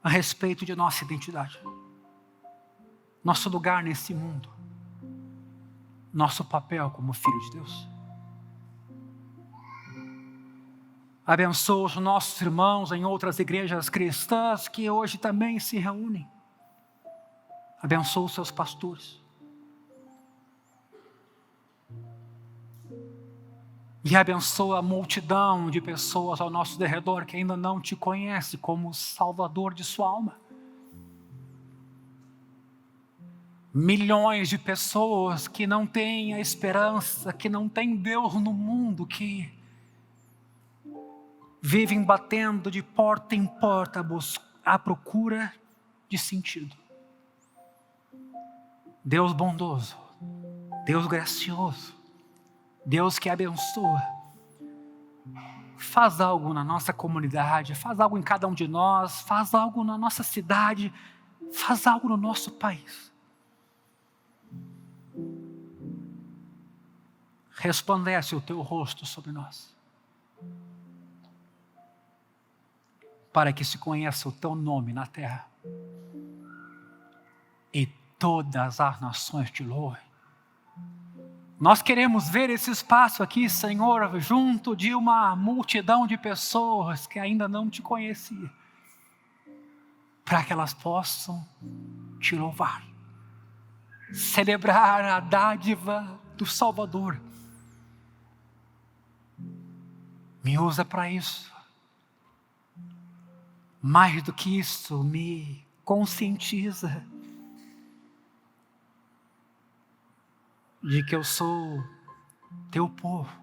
a respeito de nossa identidade, nosso lugar nesse mundo, nosso papel como filho de Deus. Abençoa os nossos irmãos em outras igrejas cristãs que hoje também se reúnem. Abençoa os seus pastores. E abençoa a multidão de pessoas ao nosso derredor que ainda não te conhece como Salvador de sua alma. Milhões de pessoas que não têm a esperança, que não têm Deus no mundo, que vivem batendo de porta em porta à procura de sentido. Deus bondoso, Deus gracioso, Deus que abençoa, faz algo na nossa comunidade, faz algo em cada um de nós, faz algo na nossa cidade, faz algo no nosso país. Resplandece o teu rosto sobre nós, para que se conheça o teu nome na terra e todas as nações te louvem. Nós queremos ver esse espaço aqui, Senhor, junto de uma multidão de pessoas que ainda não te conheciam, para que elas possam te louvar, celebrar a dádiva do Salvador. Me usa para isso. Mais do que isso, me conscientiza de que eu sou teu povo,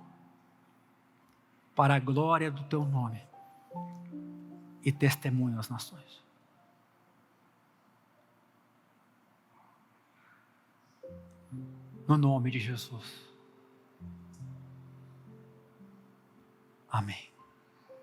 para a glória do teu nome e testemunho às nações. No nome de Jesus. Amém.